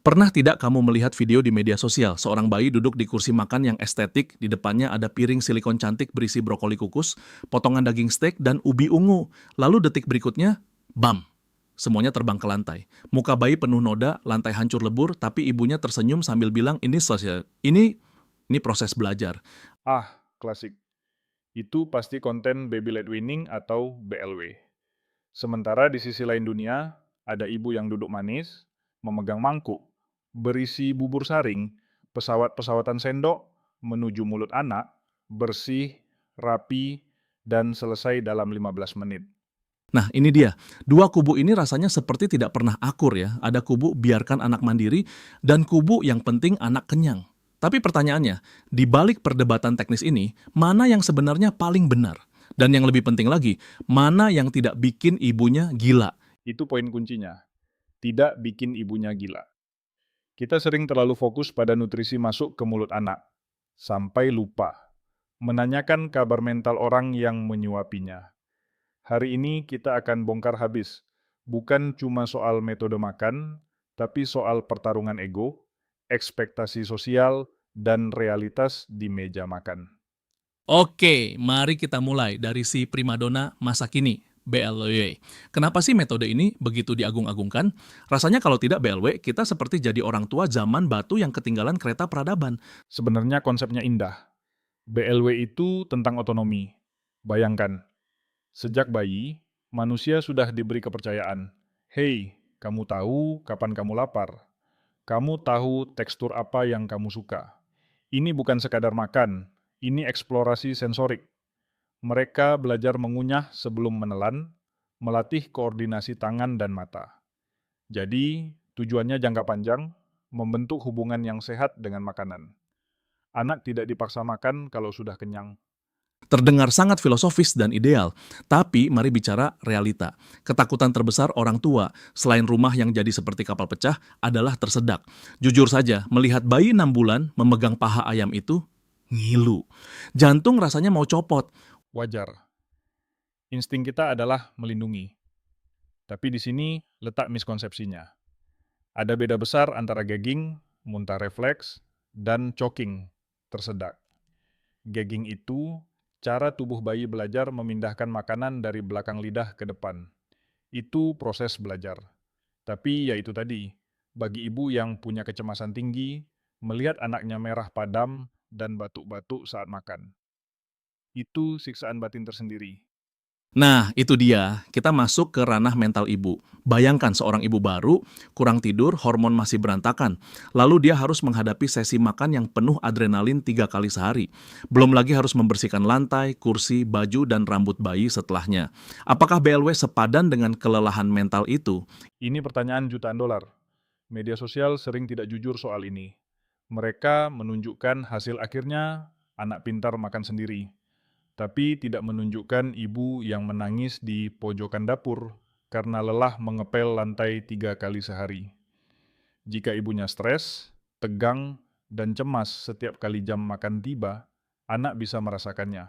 Pernah tidak kamu melihat video di media sosial, seorang bayi duduk di kursi makan yang estetik, di depannya ada piring silikon cantik berisi brokoli kukus, potongan daging steak, dan ubi ungu. Lalu detik berikutnya, bam! Semuanya terbang ke lantai. Muka bayi penuh noda, lantai hancur lebur, tapi ibunya tersenyum sambil bilang, ini sosial, ini proses belajar. Ah, klasik. Itu pasti konten baby led weaning atau BLW. Sementara di sisi lain dunia, ada ibu yang duduk manis, memegang mangkuk, berisi bubur saring, pesawat-pesawatan sendok, menuju mulut anak, bersih, rapi, dan selesai dalam 15 menit. Nah, ini dia. Dua kubu ini rasanya seperti tidak pernah akur ya. Ada kubu biarkan anak mandiri dan kubu yang penting anak kenyang. Tapi pertanyaannya, di balik perdebatan teknis ini, mana yang sebenarnya paling benar? Dan yang lebih penting lagi, mana yang tidak bikin ibunya gila? Itu poin kuncinya. Tidak bikin ibunya gila. Kita sering terlalu fokus pada nutrisi masuk ke mulut anak, sampai lupa menanyakan kabar mental orang yang menyuapinya. Hari ini kita akan bongkar habis, bukan cuma soal metode makan, tapi soal pertarungan ego, ekspektasi sosial, dan realitas di meja makan. Oke, mari kita mulai dari si primadona masa kini, BLW. Kenapa sih metode ini begitu diagung-agungkan? Rasanya kalau tidak BLW, kita seperti jadi orang tua zaman batu yang ketinggalan kereta peradaban. Sebenarnya konsepnya indah. BLW itu tentang otonomi. Bayangkan, sejak bayi, manusia sudah diberi kepercayaan. Hei, kamu tahu kapan kamu lapar. Kamu tahu tekstur apa yang kamu suka. Ini bukan sekadar makan, ini eksplorasi sensorik. Mereka belajar mengunyah sebelum menelan, melatih koordinasi tangan dan mata. Jadi, tujuannya jangka panjang, membentuk hubungan yang sehat dengan makanan. Anak tidak dipaksa makan kalau sudah kenyang. Terdengar sangat filosofis dan ideal, tapi mari bicara realita. Ketakutan terbesar orang tua, selain rumah yang jadi seperti kapal pecah, adalah tersedak. Jujur saja, melihat bayi 6 bulan memegang paha ayam itu, ngilu. Jantung rasanya mau copot. Wajar. Insting kita adalah melindungi. Tapi di sini letak miskonsepsinya. Ada beda besar antara gagging, muntah refleks, dan choking, tersedak. Gagging itu cara tubuh bayi belajar memindahkan makanan dari belakang lidah ke depan. Itu proses belajar. Tapi ya itu tadi, bagi ibu yang punya kecemasan tinggi, melihat anaknya merah padam dan batuk-batuk saat makan. Itu siksaan batin tersendiri. Nah, itu dia. Kita masuk ke ranah mental ibu. Bayangkan seorang ibu baru, kurang tidur, hormon masih berantakan. Lalu dia harus menghadapi sesi makan yang penuh adrenalin 3 kali sehari. Belum lagi harus membersihkan lantai, kursi, baju, dan rambut bayi setelahnya. Apakah BLW sepadan dengan kelelahan mental itu? Ini pertanyaan jutaan dolar. Media sosial sering tidak jujur soal ini. Mereka menunjukkan hasil akhirnya anak pintar makan sendiri, tapi tidak menunjukkan ibu yang menangis di pojokan dapur karena lelah mengepel lantai 3 kali sehari. Jika ibunya stres, tegang, dan cemas setiap kali jam makan tiba, anak bisa merasakannya.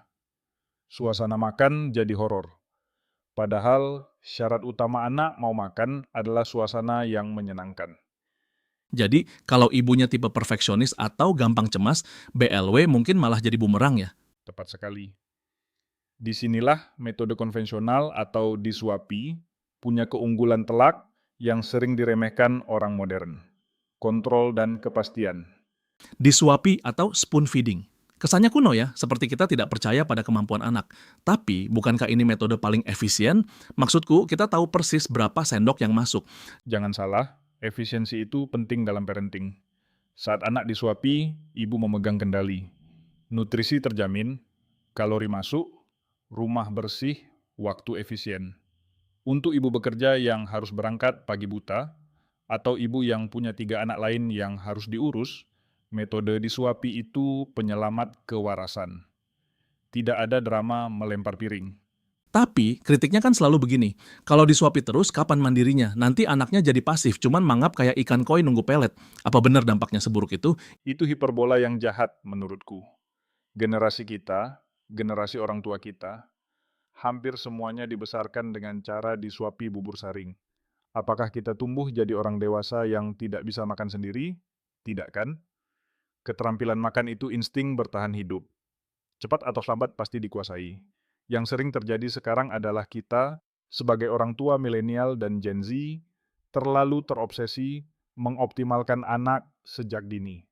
Suasana makan jadi horor. Padahal syarat utama anak mau makan adalah suasana yang menyenangkan. Jadi, kalau ibunya tipe perfeksionis atau gampang cemas, BLW mungkin malah jadi bumerang ya. Tepat sekali. Disinilah metode konvensional atau disuapi punya keunggulan telak yang sering diremehkan orang modern. Kontrol dan kepastian. Disuapi atau spoon feeding. Kesannya kuno ya, seperti kita tidak percaya pada kemampuan anak. Tapi, bukankah ini metode paling efisien? Maksudku, kita tahu persis berapa sendok yang masuk. Jangan salah, efisiensi itu penting dalam parenting. Saat anak disuapi, ibu memegang kendali. Nutrisi terjamin, kalori masuk, rumah bersih, waktu efisien. Untuk ibu bekerja yang harus berangkat pagi buta, atau ibu yang punya 3 anak lain yang harus diurus, metode disuapi itu penyelamat kewarasan. Tidak ada drama melempar piring. Tapi, kritiknya kan selalu begini, kalau disuapi terus, kapan mandirinya? Nanti anaknya jadi pasif, cuman mangap kayak ikan koi nunggu pelet. Apa benar dampaknya seburuk itu? Itu hiperbola yang jahat menurutku. Generasi kita, generasi orang tua kita, hampir semuanya dibesarkan dengan cara disuapi bubur saring. Apakah kita tumbuh jadi orang dewasa yang tidak bisa makan sendiri? Tidak kan? Keterampilan makan itu insting bertahan hidup. Cepat atau lambat pasti dikuasai. Yang sering terjadi sekarang adalah kita, sebagai orang tua milenial dan Gen Z, terlalu terobsesi mengoptimalkan anak sejak dini.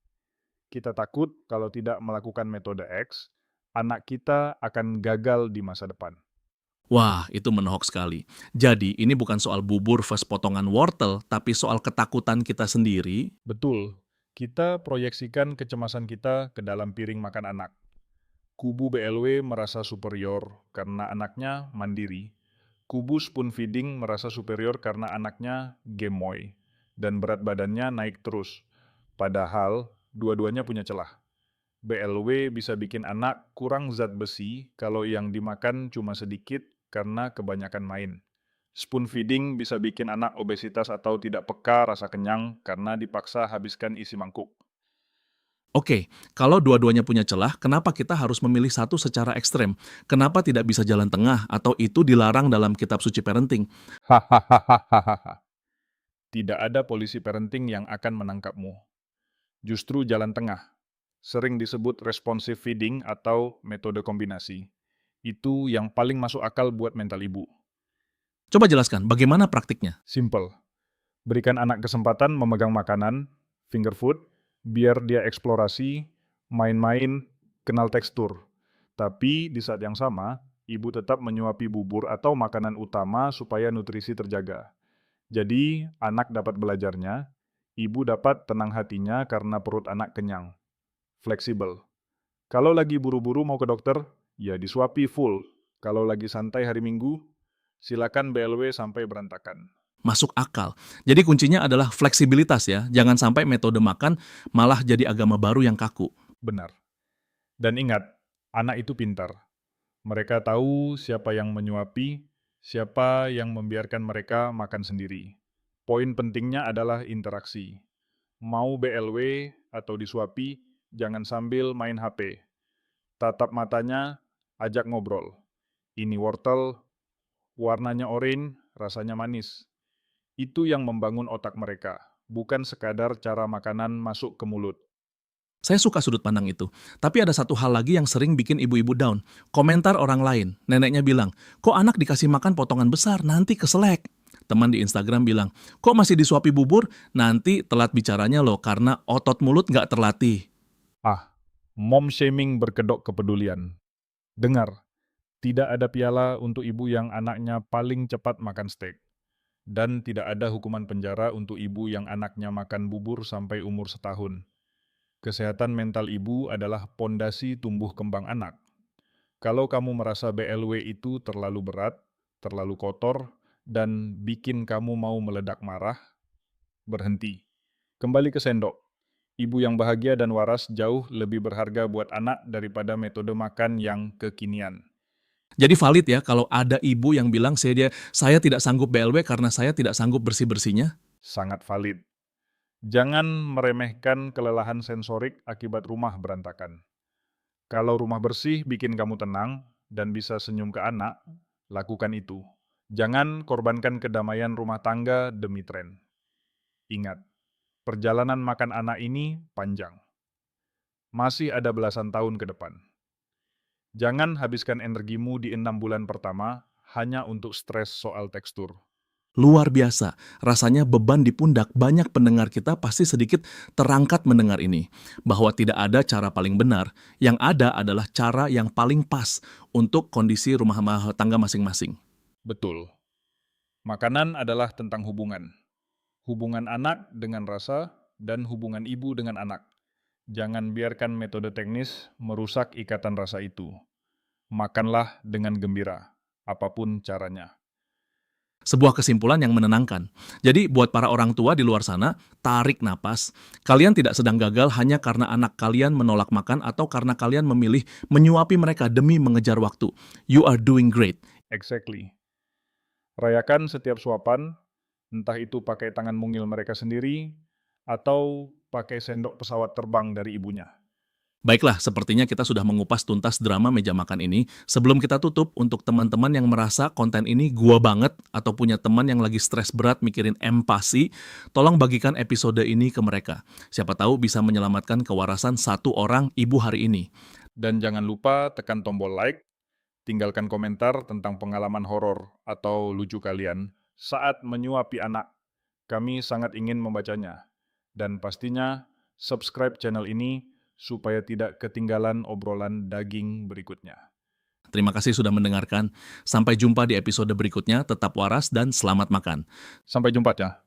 Kita takut kalau tidak melakukan metode X, anak kita akan gagal di masa depan. Wah, itu menohok sekali. Jadi, ini bukan soal bubur versus potongan wortel, tapi soal ketakutan kita sendiri. Betul, kita proyeksikan kecemasan kita ke dalam piring makan anak. Kubu BLW merasa superior karena anaknya mandiri. Kubu spoon feeding merasa superior karena anaknya gemoy. Dan berat badannya naik terus. Padahal, dua-duanya punya celah. BLW bisa bikin anak kurang zat besi kalau yang dimakan cuma sedikit karena kebanyakan main. Spoon feeding bisa bikin anak obesitas atau tidak peka rasa kenyang karena dipaksa habiskan isi mangkuk. Oke, kalau dua-duanya punya celah, kenapa kita harus memilih satu secara ekstrem? Kenapa tidak bisa jalan tengah atau itu dilarang dalam kitab suci parenting? Hahaha. Tidak ada polisi parenting yang akan menangkapmu. Justru jalan tengah, sering disebut responsive feeding atau metode kombinasi. Itu yang paling masuk akal buat mental ibu. Coba jelaskan, bagaimana praktiknya? Simple. Berikan anak kesempatan memegang makanan, finger food, biar dia eksplorasi, main-main, kenal tekstur. Tapi di saat yang sama, ibu tetap menyuapi bubur atau makanan utama supaya nutrisi terjaga. Jadi, anak dapat belajarnya, ibu dapat tenang hatinya karena perut anak kenyang. Fleksibel. Kalau lagi buru-buru mau ke dokter, ya disuapi full. Kalau lagi santai hari Minggu, silakan BLW sampai berantakan. Masuk akal. Jadi kuncinya adalah fleksibilitas ya, jangan sampai metode makan malah jadi agama baru yang kaku. Benar. Dan ingat, anak itu pintar. Mereka tahu siapa yang menyuapi, siapa yang membiarkan mereka makan sendiri. Poin pentingnya adalah interaksi. Mau BLW atau disuapi, jangan sambil main HP. Tatap matanya, ajak ngobrol. Ini wortel, warnanya oranye, rasanya manis. Itu yang membangun otak mereka, bukan sekadar cara makanan masuk ke mulut. Saya suka sudut pandang itu. Tapi ada satu hal lagi yang sering bikin ibu-ibu down. Komentar orang lain. Neneknya bilang, kok anak dikasih makan potongan besar, nanti keselek. Teman di Instagram bilang, kok masih disuapi bubur, nanti telat bicaranya loh karena otot mulut nggak terlatih. Ah, mom shaming berkedok kepedulian. Dengar, tidak ada piala untuk ibu yang anaknya paling cepat makan steak. Dan tidak ada hukuman penjara untuk ibu yang anaknya makan bubur sampai umur setahun. Kesehatan mental ibu adalah pondasi tumbuh kembang anak. Kalau kamu merasa BLW itu terlalu berat, terlalu kotor, dan bikin kamu mau meledak marah, berhenti. Kembali ke sendok. Ibu yang bahagia dan waras jauh lebih berharga buat anak daripada metode makan yang kekinian. Jadi valid ya kalau ada ibu yang bilang saya tidak sanggup BLW karena saya tidak sanggup bersih-bersihnya. Sangat valid. Jangan meremehkan kelelahan sensorik akibat rumah berantakan. Kalau rumah bersih bikin kamu tenang dan bisa senyum ke anak, lakukan itu. Jangan korbankan kedamaian rumah tangga demi tren. Ingat, perjalanan makan anak ini panjang. Masih ada belasan tahun ke depan. Jangan habiskan energimu di 6 bulan pertama hanya untuk stres soal tekstur. Luar biasa, rasanya beban di pundak banyak pendengar kita pasti sedikit terangkat mendengar ini. Bahwa tidak ada cara paling benar, yang ada adalah cara yang paling pas untuk kondisi rumah tangga masing-masing. Betul. Makanan adalah tentang hubungan. Hubungan anak dengan rasa dan hubungan ibu dengan anak. Jangan biarkan metode teknis merusak ikatan rasa itu. Makanlah dengan gembira, apapun caranya. Sebuah kesimpulan yang menenangkan. Jadi buat para orang tua di luar sana, tarik napas. Kalian tidak sedang gagal hanya karena anak kalian menolak makan atau karena kalian memilih menyuapi mereka demi mengejar waktu. You are doing great. Exactly. Rayakan setiap suapan, entah itu pakai tangan mungil mereka sendiri, atau pakai sendok pesawat terbang dari ibunya. Baiklah, sepertinya kita sudah mengupas tuntas drama meja makan ini. Sebelum kita tutup, untuk teman-teman yang merasa konten ini gua banget atau punya teman yang lagi stres berat mikirin empati, tolong bagikan episode ini ke mereka. Siapa tahu bisa menyelamatkan kewarasan satu orang ibu hari ini. Dan jangan lupa tekan tombol like, tinggalkan komentar tentang pengalaman horor atau lucu kalian saat menyuapi anak. Kami sangat ingin membacanya. Dan pastinya subscribe channel ini supaya tidak ketinggalan obrolan daging berikutnya. Terima kasih sudah mendengarkan. Sampai jumpa di episode berikutnya. Tetap waras dan selamat makan. Sampai jumpa ya.